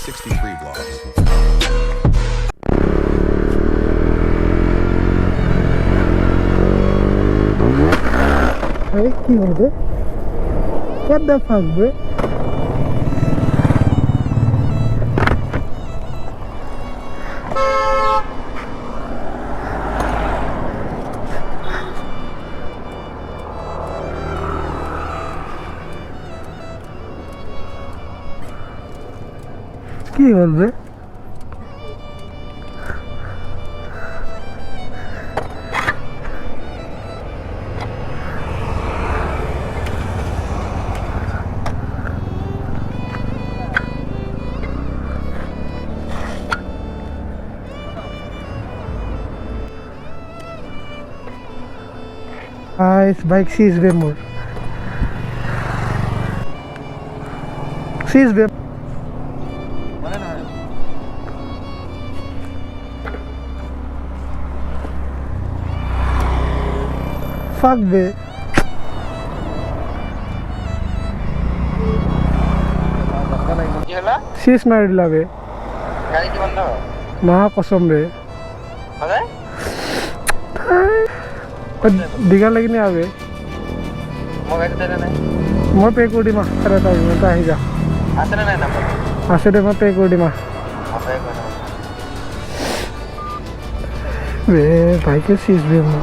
Duke250 vlogs. Hey, কি হবে? What the fuck, bro? কি বলবে? This bike sees way more. Sees way. Fuck be. Sees मार दिला बे. गाड़ी की बंद हो? महा कसम बे. अरे? दिगा लगी नहीं आवे. मोबाइल दे रहे नहीं. मैं पे कोडी मा करे तो मैं तो आ ही जा. आसरे नहीं नंबर. आसरे मैं पे कोडी मा. पे कोडी. बे भाई के सीज बे मो.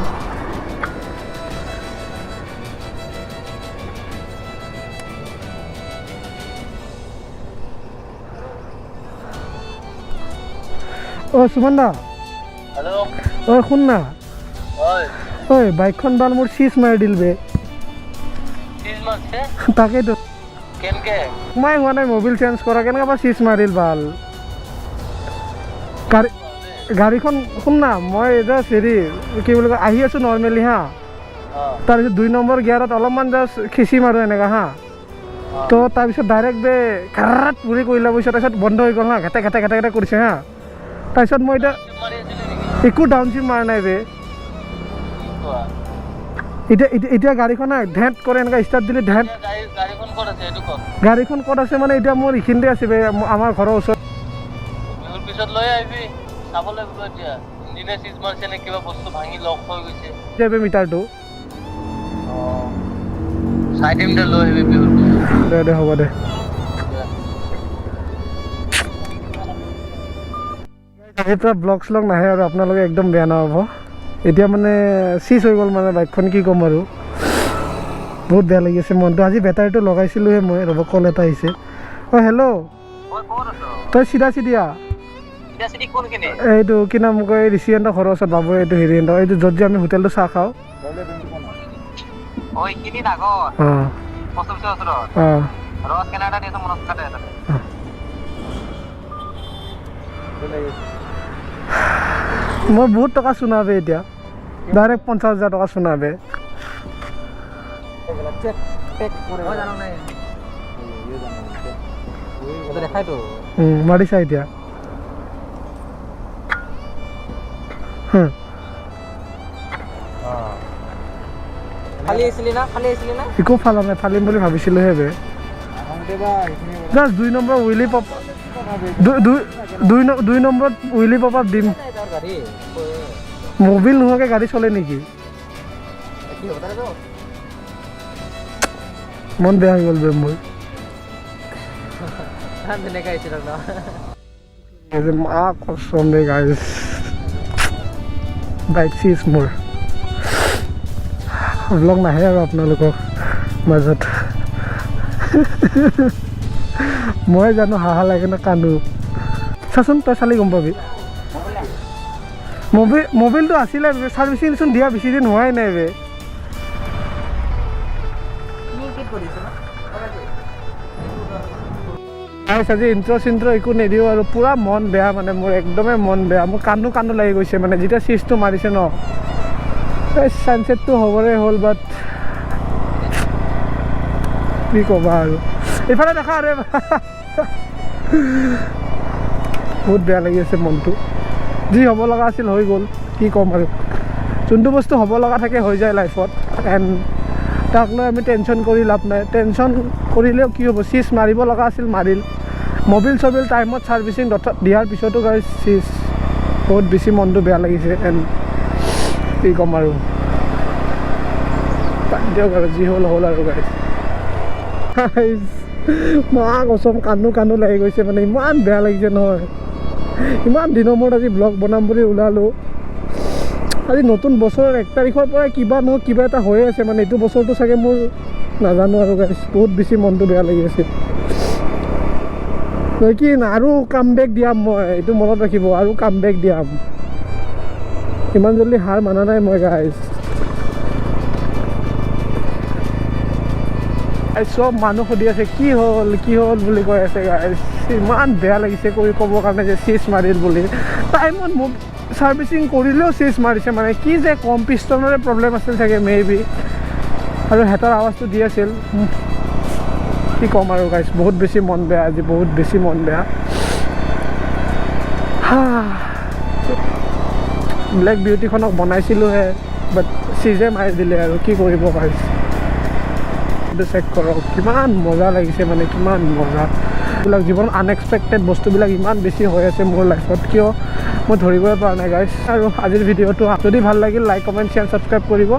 ओ सुमंदा. हेलो. ओ सुनना. ओए. ओए बाइक खन बाल मोर सीज मार दिल बे. सीज मार से? ताके तो. केन के? मैं हुआ नहीं मोबाइल चेंज करा केन का बा सीज मारिल बाल. गाड़ी खन सुनना मैं इधर सेरी কি বুলি কয় আহি আছো নরমালি হা তার পিছত 2 নম্বৰ গিয়াৰত অলপমান জাস্ট খিচি মাৰো এনেকা হা তো তাৰ পিছত ডাইৰেক্ট বে খাৰাত পুৰি কইলা পইছা তাৰপিছত বন্ধ হৈ গল হা ঘাটে ঘাটে ঘাটে ঘাটে কৰিছে হা তাৰপিছত মই এটা একো ডাউনশিপ মাৰ নাই বে এতিয়া গাড়ীখন ঢেট কৰে এনেকা ষ্টাৰ্ট দিলে ঢেট গাড়ীখন ক'ত আছে এটো কওক গাড়ীখন ক'ত আছে মানে এতিয়া মোৰ ইখিনতে আছে বে আমাৰ ঘৰৰ ওচৰত বিহুৰ পিছত লৈ আহিবি চাব লাগিব এতিয়া ইঞ্জিনে সিজ মাৰছে নে কিবা বস্তু ভাঙি লক হৈ গৈছে যাবে মিটাৰটো সাইড টাইমতে লৈ আহিবি বিহুৰ দে হ'ব দে এটা ব্লগ শ্লগ নাহে আৰু আপোনালোকে একদম বেয়া নহ'ব এতিয়া মানে চিজ হৈ গ'ল মানে বাইকখন কি ক'ম আৰু বহুত বেয়া লাগি আছে মনটো আজি বেটাৰীটো লগাইছিলোঁহে মই ৰ'ব কল এটা আহিছে অঁ হেল্ল' তই চিধা চিধিয়া এইটো কি নাম কয় ঋষিয়েন্দ্ৰ ঘৰৰ ওচৰত বাবু এইটো হেৰিয়েন্দ্ৰ এইটো য'ত যে আমি হোটেলটো চাহ খাওঁ মই বহুত টকা চুনাবে এতিয়া ডাইৰেক্ট 50,000 টকা চুনাবে মাৰিছা এতিয়া একো ফালা নাই ফালিম বুলি ভাবিছিলোহে বে জাষ্ট 2 নম্বৰ উইলি পপ 2 নম্বৰত উইলি পপ আপ দিম মোবিল নোহোৱাকৈ গাড়ী চলে নেকি মন বেয়া হৈ গ'ল বে মোৰ মা কসম বে গাইজ বাইক চিজ মোৰ ব্লগ নাহে আৰু আপোনালোকৰ মাজত মই জানো হাহা লাগে না কান্দো চাচোন তই চালি গম পাবি মোবাইলটো আছিলে ছাৰ্ভিচিংচোন দিয়া বেছি দিন হোৱাই নাই বে আজি ইন্ট্ৰ একো নিদিওঁ আৰু পুৰা মন বেয়া মানে মোৰ একদমেই মন বেয়া মোৰ কান্দো লাগি গৈছে মানে যেতিয়া চিজটো মাৰিছে ন সানসেটটো হ'বৰে হ'ল বাট কি ক'বা আৰু এইফালে দেখা আৰে বহুত বেয়া লাগি আছে মনটো যি হ'ব লগা আছিল হৈ গ'ল কি ক'ম আৰু যোনটো বস্তু হ'ব লগা থাকে হৈ যায় লাইফত এণ্ড তাক লৈ আমি টেনশ্যন কৰি লাভ নাই টেনশ্যন কৰিলেও কি হ'ব চিজ মাৰিব লগা আছিল মাৰিল মবিল চবিল টাইমত ছাৰ্ভিচিং দিয়াৰ পিছতো গাইজ চিজ বহুত বেছি মনটো বেয়া লাগিছে এণ্ড কি ক'ম আৰু দিয়ক আৰু যি হ'ল হ'ল আৰু গাইজ মা কচম কান্দো লাগি গৈছে মানে ইমান বেয়া লাগিছে নহয় ইমান দিনৰ মূৰত আজি ব্লগ বনাম বুলি ওলালোঁ আজি নতুন বছৰৰ 1 তাৰিখৰ পৰা কিবা নহয় কিবা এটা হৈ আছে মানে এইটো বছৰটো চাগে মোৰ নাজানো আৰু গাইজ বহুত বেছি মনটো বেয়া লাগি আছে কি আৰু কামবেক দিয়াম মই এইটো মনত ৰাখিব আৰু কামবেক দিয়াম ইমান জল্দি হাৰ মানা নাই মই গাইজ চব মানুহ সুধি আছে কি হ'ল বুলি কৈ আছে গাইজ ইমান বেয়া লাগিছে ক'বৰ কাৰণে যে চিজ মাৰিল বুলি টাইমত মোক ছাৰ্ভিচিং কৰিলেও চিজ মাৰিছে মানে কি যে কম পিষ্টনৰে প্ৰব্লেম আছিল চাগে মেবি আৰু হেঁতৰ আৱাজটো দি আছিল কি ক'ম আৰু গাইজ বহুত বেছি মন বেয়া আজি বহুত বেছি মন বেয়া ব্লেক বিউটিখনক বনাইছিলোঁহে বাট চিজে মাৰি দিলে আৰু কি কৰিব গাইজ চেক কৰক কিমান মজা লাগিছে মানে কিমান মজা এইবিলাক জীৱন আনএক্সপেক্টেড বস্তুবিলাক ইমান বেছি হৈ আছে মোৰ লাইফত কিয় মই ধৰিবই পৰা নাই গাইজ আৰু আজিৰ ভিডিঅ'টো যদি ভাল লাগিল লাইক কমেণ্ট শ্বেয়াৰ ছাবস্ক্ৰাইব কৰিব